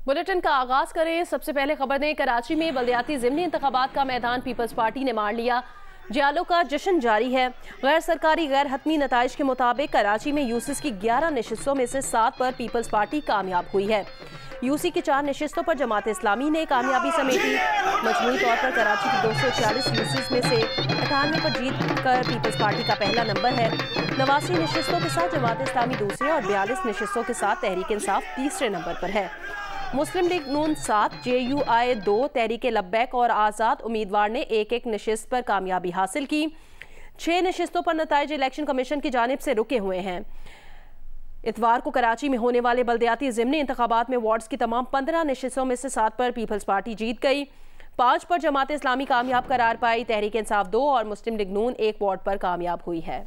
Bulletin का आगाज करें। सबसे पहले खबर दें, कराची में बल्दियाती ज़िमनी इंतखाबात का मैदान पीपल्स पार्टी ने मार लिया। जियालो का जश्न जारी है। गैर सरकारी गैर हतमी नताइज के मुताबिक कराची में यूसीस की 11 नशिस्तों में से 7 पर पीपल्स पार्टी कामयाब हुई है। यूसी की 4 नशिस्तों पर जमात इस्लामी ने कामयाबी समेटी। मजमूई तौर पर कराची की 240 यूसीस में से 98 पर जीत कर पीपल्स पार्टी का पहला नंबर है। 89 नशिस्तों के साथ जमात इस्लामी दूसरे और 42 नशिस्तों के साथ तहरीक इंसाफ तीसरे नंबर पर है। मुस्लिम लीग नून 7, JUI 2, तहरीक लब्बैक और आज़ाद उम्मीदवार ने एक नशिस्त पर कामयाबी हासिल की। 6 नशिस्तों पर नताइज इलेक्शन कमीशन की जानिब से रुके हुए हैं। इतवार को कराची में होने वाले बल्दियाती ज़िमनी इंतखाबात में वार्ड्स की तमाम 15 नशिस्तों में से 7 पर पीपल्स पार्टी जीत गई। 5 पर जमात इस्लामी कामयाब करार पाई। तहरीक इंसाफ 2 और मुस्लिम लीग नून 1 वार्ड पर कामयाब हुई है।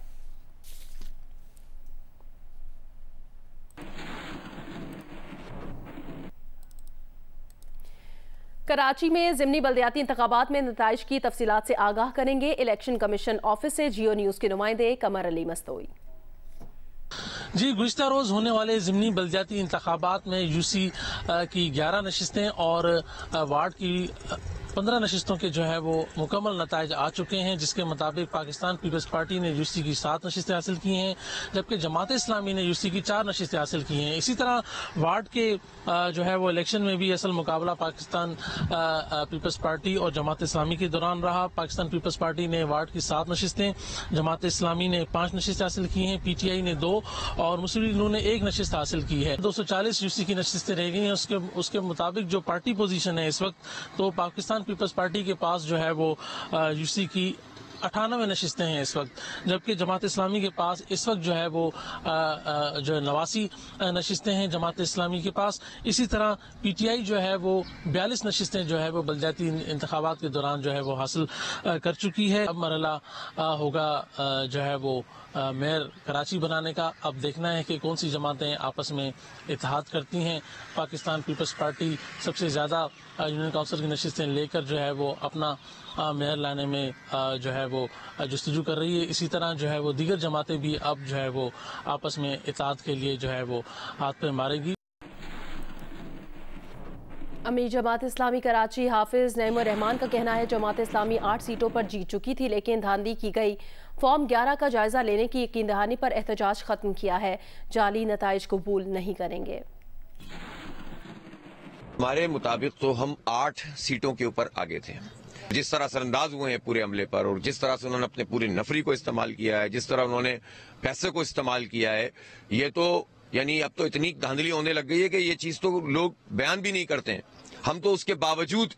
कराची में ज़िमनी बल्दियाती इंतखाबात में नताइज की तफसीलात से आगाह करेंगे इलेक्शन कमीशन ऑफिस से जियो न्यूज़ के नुमाइंदे कमर अली मस्तोई। जी, गुज़िश्ता रोज़ होने वाले ज़िमनी बल्दियाती इंतखाबात में यूसी की 11 नशिस्तें और वार्ड की 15 नशिस्तों के जो है वो मुकम्मल नताइज आ चुके हैं, जिसके मुताबिक पाकिस्तान पीपल्स पार्टी ने यूसी की 7 नशिस्तें हासिल की हैं, जबकि जमात इस्लामी ने यूसी की 4 नशिस्तें हासिल की हैं। इसी तरह वार्ड के जो है वो इलेक्शन में भी असल मुकाबला पाकिस्तान पीपल्स पार्टी और जमात इस्लामी के दौरान रहा। पाकिस्तान पीपल्स पार्टी ने वार्ड की 7 नशिस्तें, जमात इस्लामी ने 5 नशिस्तें हासिल की हैं, PTI ने 2 और मुस्लिम लीग नून ने 1 नशिस्त हासिल की है। 240 यूसी की नशिस्तें रह गई हैं। उसके मुताबिक जो पार्टी पोजीशन है इस वक्त, तो पाकिस्तान पीपल्स पार्टी के पास जो है वो यूसी की 98 नशिस्तें हैं इस वक्त, जबकि जमात इस्लामी के पास इस वक्त जो है वो जो 89 नशिस्तें हैं जमात इस्लामी के पास। इसी तरह PTI जो है वो 42 नशिस्तें जो है वो बल्दियाती इंतखाबात के दौरान जो है वो हासिल कर चुकी है। अब मरहला होगा जो है वो मेयर कराची बनाने का। अब देखना है कि कौन सी जमातें आपस में इत्तेहाद करती हैं। पाकिस्तान पीपल्स पार्टी सबसे ज़्यादा यूनियन काउंसिल की नशिस्तें लेकर जो है वो अपना मेयर लाने में जो है वो जस्तजू कर रही है। इसी तरह जो है वो दीगर जमातें भी अब जो है वो आपस में इत्तेहाद के लिए जो है वो हाथ पे मारेगी। अमीर जमात इस्लामी कराची हाफिज नईमुर रहमान का कहना है जमात इस्लामी 8 सीटों पर जीत चुकी थी, लेकिन धांधली की गई। फॉर्म 11 का जायजा लेने की यकीन दहानी पर एहतजाज खत्म किया है। जाली नताइज कबूल नहीं करेंगे। हमारे मुताबिक तो हम 8 सीटों के ऊपर आगे थे। जिस तरह असरअंदाज हुए हैं पूरे हमले पर और जिस तरह से उन्होंने अपने पूरी नफरी को इस्तेमाल किया है, जिस तरह उन्होंने पैसे को इस्तेमाल किया है, ये तो यानी अब तो इतनी धांधली होने लग गई है कि ये चीज तो लोग बयान भी नहीं करते हैं। हम तो उसके बावजूद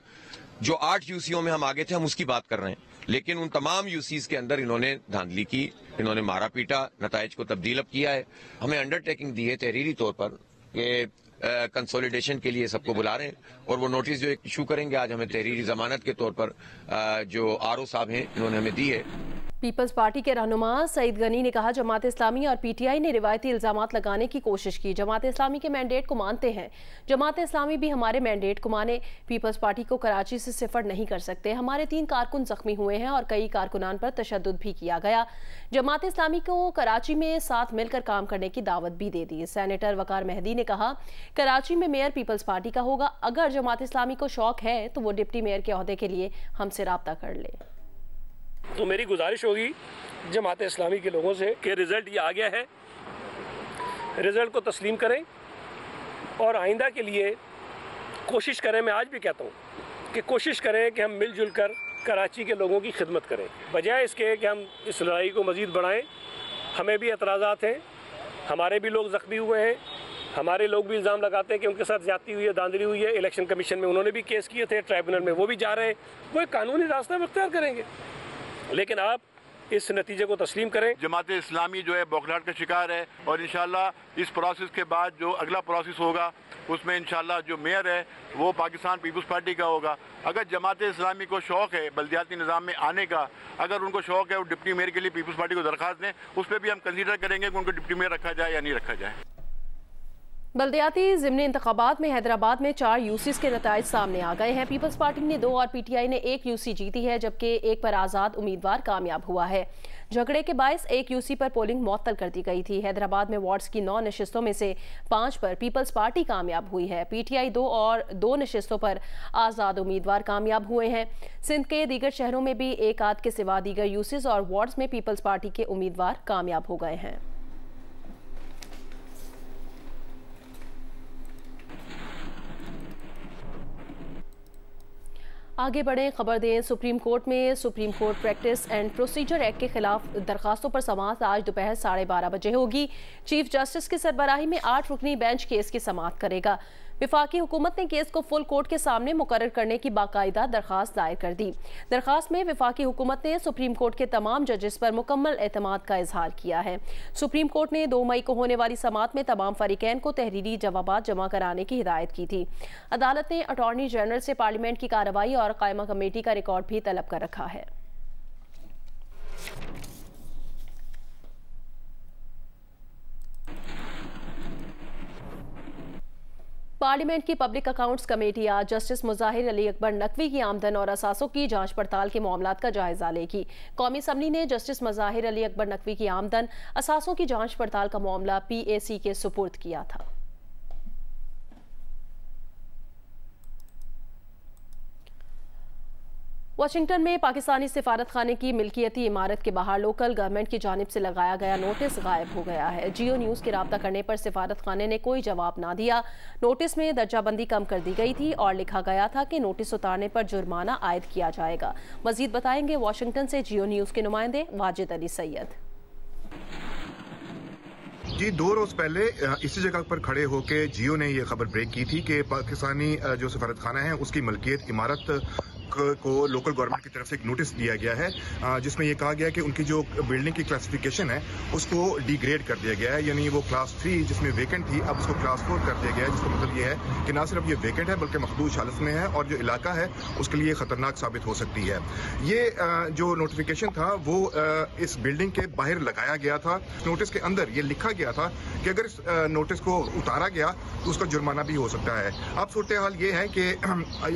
जो 8 यूसीओं में हम आगे थे हम उसकी बात कर रहे हैं, लेकिन उन तमाम यूसीज के अंदर इन्होंने धांधली की, इन्होंने मारा पीटा, नताइज को तब्दील अब किया है। हमें अंडरटेकिंग दी है तहरीरी तौर पर कि कंसोलिडेशन के लिए सबको बुला रहे हैं और वो नोटिस जो इशू करेंगे आज हमें तहरीरी जमानत के तौर पर जो RO साहब हैं इन्होंने हमें दी है। पीपल्स पार्टी के रहनुमा सईद गनी ने कहा जमात इस्लामी और PTI ने रिवायती इल्जामात लगाने की कोशिश की। जमात इस्लामी के मैंडेट को मानते हैं, जमात इस्लामी भी हमारे मैंडेट को माने। पीपल्स पार्टी को कराची से सिफर नहीं कर सकते। हमारे 3 कारकुन जख्मी हुए हैं और कई कारकुनान पर तशद्दुद भी किया गया। जमात इस्लामी को कराची में साथ मिलकर काम करने की दावत भी दे दी। सेनेटर वकार मेहदी ने कहा कराची में मेयर पीपल्स पार्टी का होगा। अगर जमात इस्लामी को शौक है तो वो डिप्टी मेयर के ओहदे के लिए हमसे राब्ता कर ले। तो मेरी गुजारिश होगी जमात इस्लामी के लोगों से कि रिज़ल्ट ये आ गया है, रिज़ल्ट को तस्लीम करें और आइंदा के लिए कोशिश करें। मैं आज भी कहता हूँ कि कोशिश करें कि हम मिलजुल कर कराची के लोगों की खिदमत करें, बजाय इसके कि हम इस लड़ाई को मज़ीद बढ़ाएं। हमें भी एतराज़ात हैं, हमारे भी लोग ज़ख्मी हुए हैं, हमारे लोग भी इल्ज़ाम लगाते हैं कि उनके साथ ज़्यादती हुई है, धांधली हुई है। इलेक्शन कमीशन में उन्होंने भी केस किए थे, ट्राइब्यूनल में वो भी जा रहे हैं। वो एक कानूनी रास्ता अख्तियार करेंगे, लेकिन आप इस नतीजे को तस्लीम करें। जमात इस्लामी जो है बौखलाहट का शिकार है और इंशाल्लाह इस प्रोसेस के बाद जो अगला प्रोसेस होगा उसमें इंशाल्लाह जो मेयर है वो पाकिस्तान पीपल्स पार्टी का होगा। अगर जमात इस्लामी को शौक़ है बल्दियाती निज़ाम में आने का, अगर उनको शौक़ है वो डिप्टी मेयर के लिए पीपल्स पार्टी को दरख्वास्त दें, उस पर भी हम कंसीडर करेंगे कि उनको डिप्टी मेयर रखा जाए या नहीं रखा जाए। बल्दियाती ज़िमनी इंतखाबात में हैदराबाद में 4 यूसीज़ के नताइज सामने आ गए हैं। पीपल्स पार्टी ने 2 और पीटीआई ने 1 यूसी जीती है, जबकि एक पर आज़ाद उम्मीदवार कामयाब हुआ है। झगड़े के बायस 1 यूसी पर पोलिंग मुअत्तल कर दी गई थी। हैदराबाद में वार्ड्स की 9 नशिस्तों में से 5 पर पीपल्स पार्टी कामयाब हुई है। पीटीआई 2 और 2 नशिस्तों पर आज़ाद उम्मीदवार कामयाब हुए हैं। सिंध के दीगर शहरों में भी एक आध के सिवा दीगर यूसीज़ और वार्ड्स में पीपल्स पार्टी के उम्मीदवार कामयाब हो गए हैं। आगे बढ़ें, खबर दें। सुप्रीम कोर्ट में supreme court practice and procedure act के खिलाफ दरखास्तों पर समाअत आज दोपहर 12:30 बजे होगी। चीफ जस्टिस की सरबराही में 8 रुकनी बेंच केस की समाअत करेगा। विफाकी हुकूमत ने केस को फुल कोर्ट के सामने मुकर्रर करने की बाकायदा दरखास्त दायर कर दी। दरखास्त में विफाकी हुकूमत ने सुप्रीम कोर्ट के तमाम जजेस पर मुकम्मल एतमाद का इजहार किया है। सुप्रीम कोर्ट ने 2 मई को होने वाली समाअत में तमाम फरीकैन को तहरीरी जवाबात जमा कराने की हिदायत की थी। अदालत ने अटॉर्नी जनरल से पार्लियामेंट की कार्रवाई और कायमा कमेटी का रिकॉर्ड भी तलब कर रखा है। पार्लियामेंट की पब्लिक अकाउंट्स कमेटी आज जस्टिस मुजाहिर अली अकबर नकवी की आमदन और असासों की जांच पड़ताल के मामलात का जायजा लेगी। कौमी असम्बली ने जस्टिस मुजाहिर अली अकबर नकवी की आमदन असासों की जांच पड़ताल का मामला PAC के सुपुर्द किया था। वाशिंगटन में पाकिस्तानी सिफारत खाने की मिल्कियती इमारत के बाहर लोकल गवर्नमेंट की जानिब से लगाया गया नोटिस गायब हो गया है। जियो न्यूज़ के राब्ता करने पर सिफारत खाने ने कोई जवाब ना दिया। नोटिस में दर्जाबंदी कम कर दी गई थी और लिखा गया था कि नोटिस उतारने पर जुर्माना आयद किया जाएगा। मजीद बताएंगे वाशिंगटन से जियो न्यूज़ के नुमाइंदे वाजिद अली सैयद। जी, 2 रोज पहले इसी जगह पर खड़े होकर जियो ने ये खबर ब्रेक की थी कि पाकिस्तानी जो सफारत खाना है उसकी मलकियत इमारत को लोकल गवर्नमेंट की तरफ से एक नोटिस दिया गया है, जिसमें यह कहा गया है कि उनकी जो बिल्डिंग की क्लासिफिकेशन है उसको डिग्रेड कर दिया गया है। यानी वो क्लास 3 जिसमें वेकेंट थी अब उसको क्लास 4 कर दिया गया है, जिसका मतलब ये है कि ना सिर्फ ये वेकेंट है बल्कि मखदूश हालत में है और जो इलाका है उसके लिए खतरनाक साबित हो सकती है। ये जो नोटिफिकेशन था वो इस बिल्डिंग के बाहर लगाया गया था। नोटिस के अंदर ये लिखा गया था कि अगर इस नोटिस को उतारा गया तो उसका जुर्माना भी हो सकता है। अब सूरत हाल ये है कि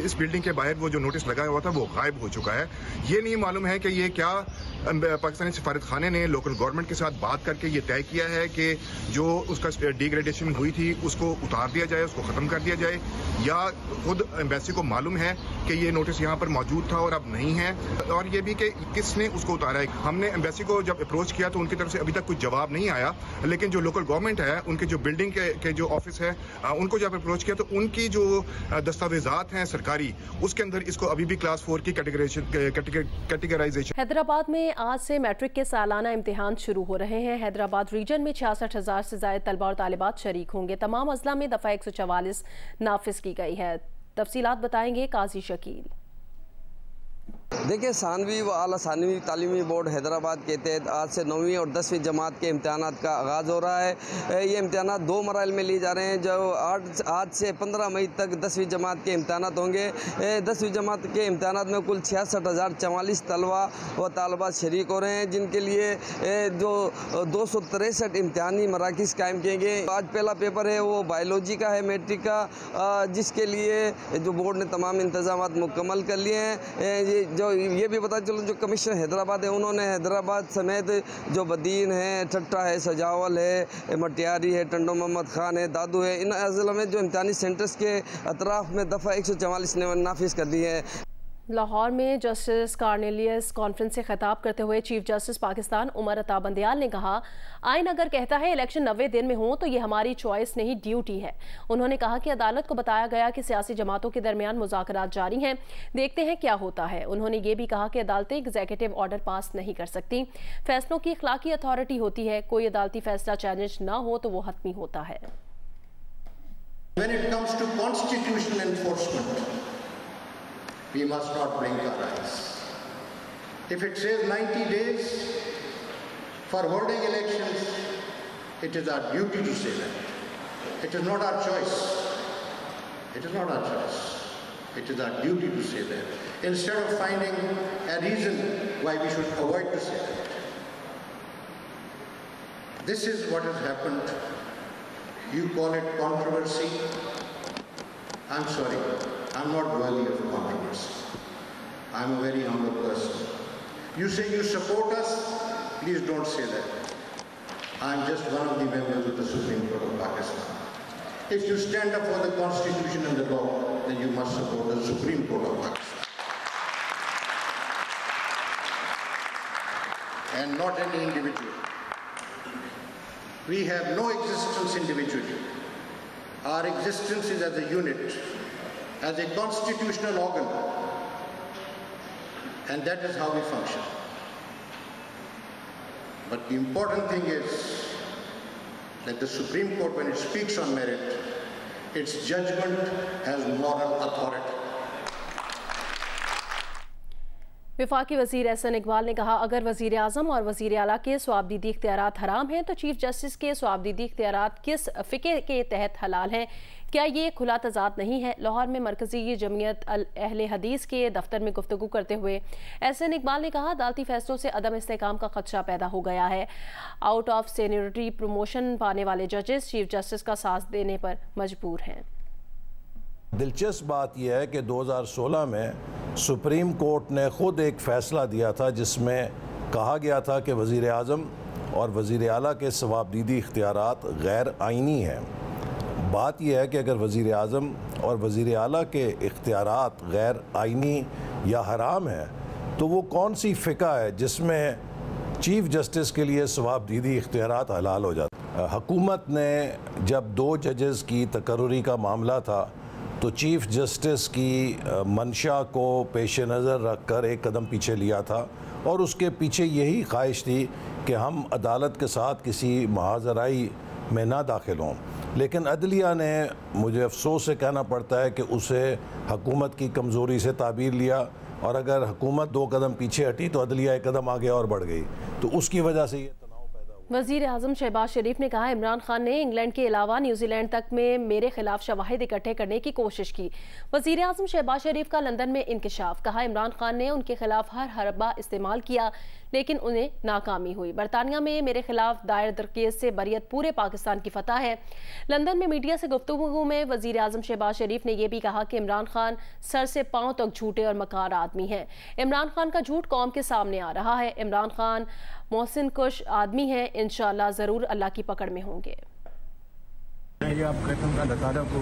इस बिल्डिंग के बाहर वो जो नोटिस लगाया हुआ था वो गायब हो चुका है। ये नहीं मालूम है कि ये क्या पाकिस्तानी सिफारत खाने ने लोकल गवर्नमेंट के साथ बात करके ये तय किया है कि जो उसका डिग्रेडेशन हुई थी उसको उतार दिया जाए, उसको खत्म कर दिया जाए, या खुद एम्बेसी को मालूम है कि ये नोटिस यहाँ पर मौजूद था और अब नहीं है, और ये भी कि किसने उसको उतारा है। हमने एम्बेसी को जब अप्रोच किया तो उनकी तरफ से अभी तक कुछ जवाब नहीं आया, लेकिन जो लोकल गवर्नमेंट है उनके जो बिल्डिंग के जो ऑफिस है उनको जब अप्रोच किया तो उनकी जो दस्तावेजात हैं सरकारी उसके अंदर इसको अभी भी क्लास 4 की कैटेगराइजेशन। हैदराबाद में आज से मैट्रिक के सालाना इम्तिहान शुरू हो रहे हैं। हैदराबाद रीजन में 66,000 से ज्यादा तलबा और तालिबात शरीक होंगे। तमाम अजला में दफा 144 नाफिज की गई है। तफसीलात बताएंगे काजी शकील। देखिए, सानवी व आला सानवी तालीमी बोर्ड हैदराबाद के तहत आज से 9वीं और 10वीं जमात के इम्तहानात का आगाज़ हो रहा है। ये इम्तहानात 2 मराइल में लिए जा रहे हैं। जो आज से 15 मई तक 10वीं जमात के इम्तहानात होंगे। 10वीं जमात के इम्तहानात में कुल 66,044 तलबा व तालबात शरीक हो रहे हैं, जिनके लिए जो 263 इम्तहानी मराकिज़ कायम किए गए। आज पहला पेपर है वो बायोलॉजी का है, मैट्रिक का, जिसके लिए जो बोर्ड ने तमाम इंतजाम मुकम्मल कर लिए हैं। जो ये भी पता चलो जो कमिश्नर हैदराबाद है उन्होंने हैदराबाद समेत जो बदीन है, ठट्टा है, सजावल है, मटियारी है, टंडो मोहम्मद खान है, दादू है, इन अजला में जो इम्तहानी सेंटर्स के अतराफ में दफ़ा 144 ने नाफिज कर दी है। लाहौर में जस्टिस कार्नेलियस कॉन्फ्रेंस से खिताब करते हुए चीफ जस्टिस पाकिस्तान उमर अता बंदियाल ने कहा, आइन अगर कहता है इलेक्शन 90 दिन में हो तो ये हमारी चॉइस नहीं, ड्यूटी है। उन्होंने कहा कि अदालत को बताया गया कि सियासी जमातों के दरमियान मुज़ाकरात जारी हैं, देखते हैं क्या होता है। उन्होंने ये भी कहा कि अदालतें एग्जीक्यूटिव ऑर्डर पास नहीं कर सकती, फैसलों की अखलाकी अथॉरिटी होती है, कोई अदालती फैसला चैलेंज ना हो तो वो हतमी होता है। When it comes to constitutional enforcement, we must not blink our eyes. If it says 90 days for holding elections, it is our duty to say that. It is not our choice. It is not our choice. It is our duty to say that. Instead of finding a reason why we should avoid to say that. This is what has happened You call it controversy. I'm sorry, I'm not worthy of controversy. I'm a very humble person. You say you support us, please don't say that. I'm just one of the members of the Supreme Court of Pakistan. If you stand up for the Constitution and the law, then you must support the Supreme Court of Pakistan. And not any individual. We have no existence individually. Our existence is as a unit, as a constitutional organ, and that is how we function. But the important thing is that the Supreme Court, when it speaks on merit, its judgment has moral authority. वफाकी वज़ीर एहसन इकबाल ने कहा, अगर वज़ीर आज़म और वज़ीर आला के स्वाबदीदी इख्तियारात हराम हैं तो चीफ जस्टिस के स्वाबदीदी इख्तियारात किस फ़िक़े के तहत हलाल हैं? क्या ये खुला तज़ाद नहीं है? लाहौर में मरकज़ी जमयत अहले हदीस के दफ्तर में गुफ्तगू करते हुए एहसन इकबाल ने कहा, अदालती फ़ैसलों से अदम इस्तेकाम का खदशा पैदा हो गया है। आउट ऑफ सीनियरिटी प्रमोशन पाने वाले जजेस चीफ जस्टिस का साथ देने पर मजबूर हैं। दिलचस्प बात यह है कि 2016 में सुप्रीम कोर्ट ने ख़ुद एक फ़ैसला दिया था जिसमें कहा गया था कि वज़ीर आज़म और वज़ीर आला के सवाबदीदी इख्तियारात गैर आइनी हैं। बात यह है कि अगर वज़ीर आज़म और वज़ीर आला के इख्तियारात गैर आइनी या हराम हैं तो वो कौन सी फ़िक़ा है जिसमें चीफ़ जस्टिस के लिए सवाबदीदी इख्तियारात हलाल हो जाते? हुकूमत ने जब 2 जजेस की तकर्रुरी का मामला था तो चीफ़ जस्टिस की मंशा को पेश नज़र रख कर एक कदम पीछे लिया था और उसके पीछे यही ख्वाहिश थी कि हम अदालत के साथ किसी महाजराई में ना दाखिल हों। लेकिन अदलिया ने, मुझे अफसोस से कहना पड़ता है कि उसे हुकूमत की कमज़ोरी से ताबीर लिया और अगर हुकूमत 2 कदम पीछे हटी तो अदलिया 1 कदम आगे और बढ़ गई, तो उसकी वजह से ये वज़ीर आज़म शहबाज शरीफ ने कहा, इमरान खान ने इंग्लैंड के अलावा न्यूजीलैंड तक में मेरे खिलाफ शवाहिद इकट्ठे करने की कोशिश की। वज़ीर आज़म शहबाज शरीफ का लंदन में इंकशाफ। कहा, इमरान खान ने उनके खिलाफ हर हरबा इस्तेमाल किया लेकिन उन्हें नाकामी हुई। बरतानिया में मेरे खिलाफ दायर दरकेस से बरियत पूरे पाकिस्तान की फतह है। लंदन में मीडिया से गुफ्तगू में वज़ीर आज़म शहबाज शरीफ ने यह भी कहा कि इमरान खान सर से पाँव तक झूठे और मकार आदमी हैं। इमरान खान का झूठ कौम के सामने आ रहा है। इमरान खान मोहसिन कुश आदमी हैं, इंशाअल्लाह ज़रूर अल्लाह की पकड़ में होंगे। ये आप कहते हैं अल्लाह ताला को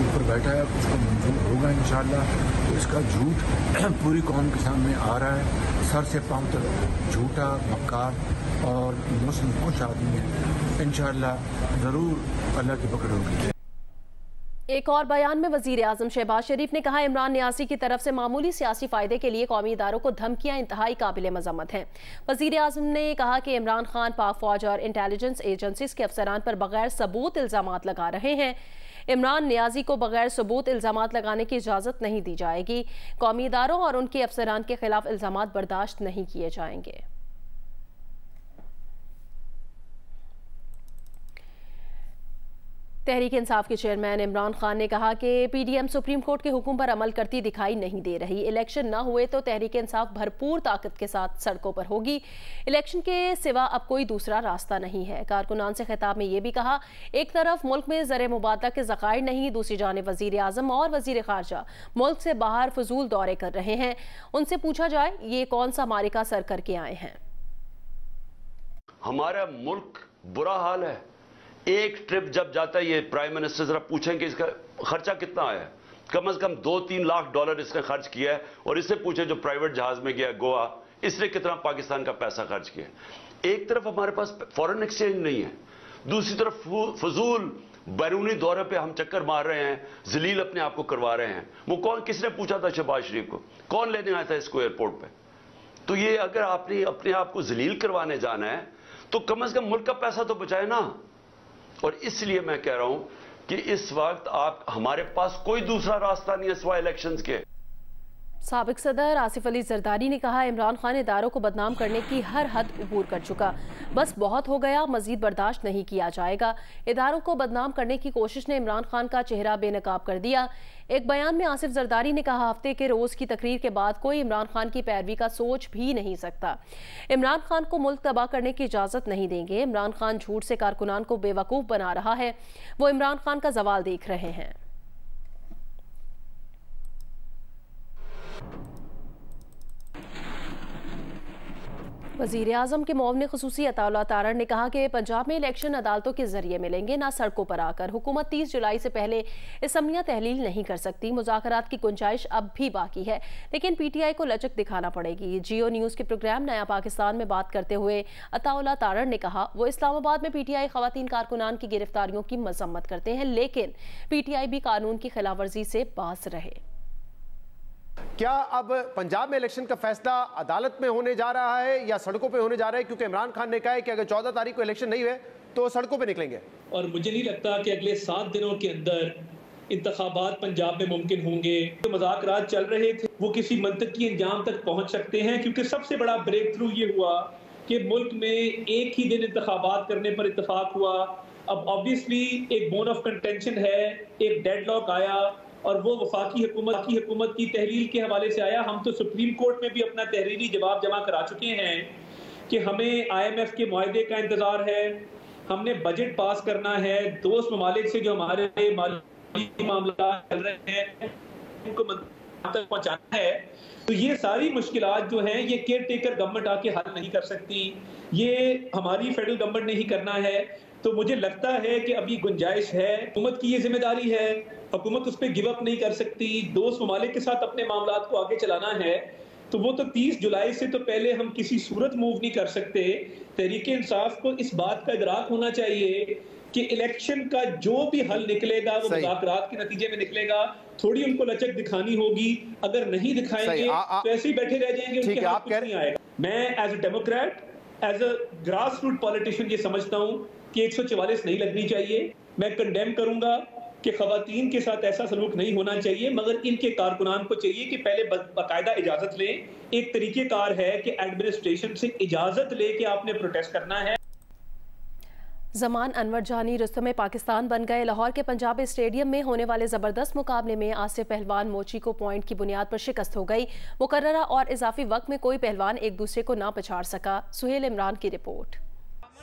ऊपर बैठा है, उसको मंजूर होगा इंशाअल्लाह। तो इसका झूठ पूरी कौम के सामने आ रहा है। सर से पाँव तक झूठा, मक्कार और मोहसिन कुश आदमी है। इंशाअल्लाह ज़रूर अल्लाह की पकड़ होगी। एक और बयान में वज़ीर आज़म शहबाज शरीफ ने कहा, इमरान नियाज़ी की तरफ से मामूली सियासी फ़ायदे के लिए कौमी इदारों को धमकियां इंतहाई काबिल मज़म्मत हैं। वज़ीर आज़म ने कहा कि इमरान खान पाक फ़ौज और इंटेलिजेंस एजेंसीज़ के अफसरान पर बगैर सबूत इल्ज़ामात लगा रहे हैं। इमरान नियाज़ी को बगैर सबूत इल्ज़ामात लगाने की इजाज़त नहीं दी जाएगी। कौमी इदारों और उनके अफसरान के खिलाफ इल्ज़ामात बर्दाश्त नहीं किए जाएंगे। तहरीक इंसाफ के चेयरमैन इमरान खान ने कहा कि पीडीएम सुप्रीम कोर्ट के हुक्म पर अमल करती दिखाई नहीं दे रही। इलेक्शन न हुए तो तहरीक इंसाफ भरपूर ताकत के साथ सड़कों पर होगी। इलेक्शन के सिवा अब कोई दूसरा रास्ता नहीं है। कारकुनान से खिताब में ये भी कहा, एक तरफ मुल्क में ज़र मुबादला के ज़खायर नहीं, दूसरी जानिब वज़ीर आज़म और वज़ीर ख़ारजा मुल्क से बाहर फजूल दौरे कर रहे हैं। उनसे पूछा जाए ये कौन सा मारिका सर करके आए हैं। हमारा मुल्क बुरा हाल है। एक ट्रिप जब जाता है, ये प्राइम मिनिस्टर जरा पूछें कि इसका खर्चा कितना आया है। कम से कम $2-3 लाख इसने खर्च किया है। और इससे पूछे जो प्राइवेट जहाज में गया गोवा, इसने कितना पाकिस्तान का पैसा खर्च किया। एक तरफ हमारे पास फॉरेन एक्सचेंज नहीं है, दूसरी तरफ फजूल बैरूनी दौरे पे हम चक्कर मार रहे हैं, जलील अपने आप को करवा रहे हैं। वो कौन, किसने पूछा था शहबाज शरीफ को? कौन लेने आया था इसको एयरपोर्ट पे? तो ये अगर आपने अपने आप को जलील करवाने जाना है तो कम से कम मुल्क का पैसा तो बचाए ना। और इसलिए मैं कह रहा हूं कि इस वक्त हमारे पास कोई दूसरा रास्ता नहीं है सिवाय इलेक्शंस के। साबिक सदर आसिफ अली जरदारी ने कहा, इमरान खान इदारों को बदनाम करने की हर हद अबूर कर चुका, बस बहुत हो गया, मजीद बर्दाश्त नहीं किया जाएगा। इदारों को बदनाम करने की कोशिश ने इमरान खान का चेहरा बेनकाब कर दिया। एक बयान में आसिफ जरदारी ने कहा, हफ्ते के रोज की तकरीर के बाद कोई इमरान खान की पैरवी का सोच भी नहीं सकता। इमरान खान को मुल्क तबाह करने की इजाजत नहीं देंगे। इमरान खान झूठ से कारकुनान को बेवकूफ बना रहा है, वो इमरान खान का जवाल देख रहे हैं। वज़ीर आज़म के मुआविन ख़ुसूसी अताउल्लाह तारण ने कहा कि पंजाब में इलेक्शन अदालतों के जरिए मिलेंगे, ना सड़कों पर आकर। हुकूमत 30 जुलाई से पहले असम्बलियाँ तहलील नहीं कर सकती। मुज़ाकरात की गुंजाइश अब भी बाकी है, लेकिन PTI को लचक दिखाना पड़ेगी। जियो न्यूज़ के प्रोग्राम नया पाकिस्तान में बात करते हुए अताउल्लाह तारण ने कहा, वो इस्लामाबाद में PTI ख़वातीन कारकुनान की गिरफ्तारियों की मजम्मत करते हैं, लेकिन PTI भी कानून की खिलाफ वर्जी से बाज रहे। क्या अब पंजाब में इलेक्शन का फैसला अदालत में होने जा रहा है या सड़कों पे होने जा रहा है? क्योंकि इमरान खान ने कहा है कि अगर 14 तारीख को इलेक्शन नहीं हुए तो सड़कों पे निकलेंगे। और मुझे नहीं लगता कि अगले 7 दिनों के अंदर इंतखाबात पंजाब में मुमकिन होंगे। जो मुज़ाकरात चल रहे थे वो किसी मंतकी अंजाम तक पहुंच सकते हैं, क्योंकि सबसे बड़ा ब्रेक थ्रू ये हुआ कि मुल्क में एक ही दिन इंतखाबात करने पर इत्तेफाक हुआ। अब ऑब्वियसली एक बोन ऑफ कंटेंशन है, एक डेडलॉक आया और वो वफाकी हुकूमत की तहरीर के हवाले से आया। हम तो सुप्रीम कोर्ट में भी अपना तहरीरी जवाब जमा करा चुके हैं कि हमें IMF के मुआहदे का इंतजार है, हमने बजट पास करना है, दोस्त ममालिक से जो हमारे माली मामला चल रहे हैं उनको तक पहुंचाना है। तो ये सारी मुश्किलात जो हैं ये केयर टेकर गवर्नमेंट आके हल नहीं कर सकती, ये हमारी फेडरल गवर्नमेंट ने ही करना है। तो मुझे लगता है कि अभी गुंजाइश है, हुकूमत की ये जिम्मेदारी है, हुकूमत उस पर गिव अप नहीं कर सकती, दोस्त ममालिक के साथ अपने मामलात को आगे चलाना है। तो वो तो 30 जुलाई से तो पहले हम किसी सूरत मूव नहीं कर सकते। तहरीक इंसाफ को इस बात का इदराक होना चाहिए कि इलेक्शन का जो भी हल निकलेगा वो मुज़ाकरात के नतीजे में निकलेगा। थोड़ी उनको लचक दिखानी होगी, अगर नहीं दिखाएंगे तो ऐसे ही बैठे रह जाएंगे, उनके हाथ कुछ नहीं आएगा। मैं as a democrat, as a grass root politician ये समझता हूँ कि 144 नहीं लगनी चाहिए। मैं कंडेम करूंगा कि खवातीन के साथ ऐसा सलूक नहीं होना चाहिए, मगर इनके कारकुनान को चाहिए कि पहले बाकायदा इजाजत लें। एक तरीकेकार है कि एडमिनिस्ट्रेशन से इजाजत लेके आपने प्रोटेस्ट करना है। जमान अनवर जानी रुस्तम पाकिस्तान बन गए। लाहौर के पंजाब स्टेडियम में होने वाले जबरदस्त मुकाबले में आसिफ पहलवान मोची को पॉइंट की बुनियाद पर शिकस्त हो गई। मुकर्ररा और इजाफी वक्त में कोई पहलवान एक दूसरे को ना पछाड़ सका। सुहेल इमरान की रिपोर्ट।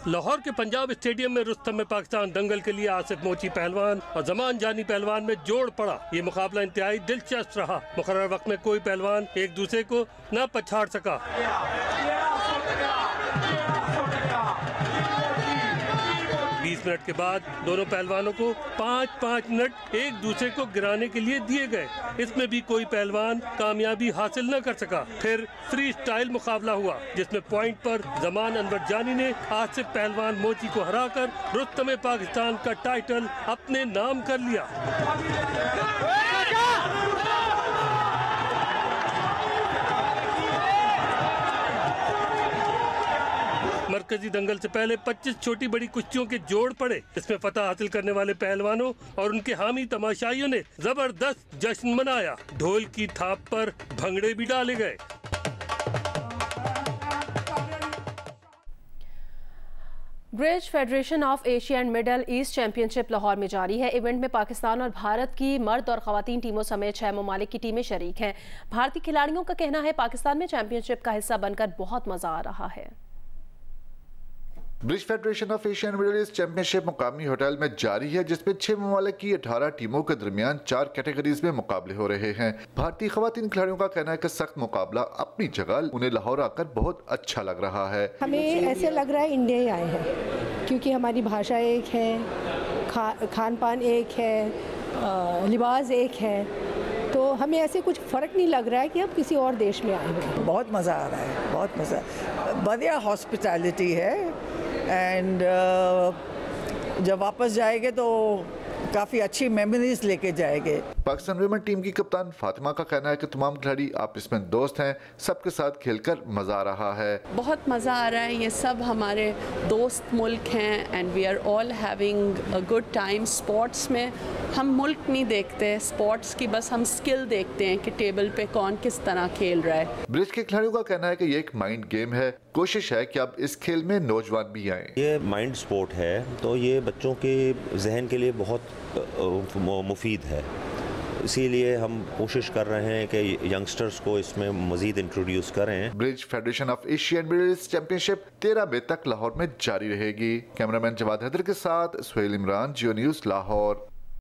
लाहौर के पंजाब स्टेडियम में रुस्तम में पाकिस्तान दंगल के लिए आसिफ मोची पहलवान और जमान जानी पहलवान में जोड़ पड़ा। ये मुकाबला इंतहाई दिलचस्प रहा। मुकर्रर वक्त में कोई पहलवान एक दूसरे को न पछाड़ सका। 20 मिनट के बाद दोनों पहलवानों को 5-5 मिनट एक दूसरे को गिराने के लिए दिए गए। इसमें भी कोई पहलवान कामयाबी हासिल न कर सका। फिर फ्री स्टाइल मुकाबला हुआ, जिसमें पॉइंट पर जमान अनवर जानी ने आसिफ पहलवान मोची को हराकर रुस्तम पाकिस्तान का टाइटल अपने नाम कर लिया। मरकजी दंगल से पहले 25 छोटी बड़ी कुश्तियों के जोड़ पड़े। इसमें फतह हासिल करने वाले पहलवानों और उनके हामी तमाशाइयों ने जबरदस्त जश्न मनाया। ढोल की थाप पर भंगड़े भी डाले गए। Bridge federation of Asia and middle east championship Lahore में जारी है। इवेंट में पाकिस्तान और भारत की मर्द और खवातीन टीमों समेत 6 ममालिक की टीमें शरीक हैं। भारतीय खिलाड़ियों का कहना है पाकिस्तान में चैंपियनशिप का हिस्सा बनकर बहुत मजा आ रहा है। Bridge federation of Asia and middle east championship मुकामी होटल में जारी है, जिसमें 6 ममालिक की 18 टीमों के दरमियान 4 कैटेगरीज में मुकाबले हो रहे हैं। भारतीय खवातीन खिलाड़ियों का कहना है कि सख्त मुकाबला अपनी जगह, उन्हें लाहौर आकर बहुत अच्छा लग रहा है। हमें ऐसे लग रहा है इंडिया ही आए हैं, क्योंकि हमारी भाषा एक है, खान पान एक है, लिबास एक है, तो हमें ऐसे कुछ फ़र्क नहीं लग रहा है कि अब किसी और देश में आए हैं। बहुत मज़ा आ रहा है, बहुत मज़ा, बढ़िया हॉस्पिटैलिटी है। एंड जब वापस जाएंगे तो काफ़ी अच्छी मेमोरीज लेके जाएंगे। पाकिस्तान विमेन टीम की कप्तान फातिमा का कहना है कि तमाम खिलाड़ी आपस में दोस्त हैं, सबके साथ खेलकर मजा आ रहा है। बहुत मज़ा आ रहा है, ये सब हमारे दोस्त मुल्क हैं and we are all having a good time. Sports में हम मुल्क नहीं देखते, स्पोर्ट्स की बस हम स्किल देखते हैं कि टेबल पे कौन किस तरह खेल रहा है। ब्रिज के खिलाड़ियों का कहना है कि ये एक माइंड गेम है, कोशिश है कि अब इस खेल में नौजवान भी आएं। ये माइंड स्पोर्ट है तो ये बच्चों के जहन के लिए बहुत मुफीद है, इसीलिए हम कोशिश कर रहे हैं कि यंगस्टर्स को इसमें मजीद इंट्रोड्यूस करें। Bridge federation of Asian bridge championship 13 मई तक लाहौर में जारी रहेगी। कैमरामैन जवाद हैदर के साथ सुहेल इमरान, जियो न्यूज़ लाहौर।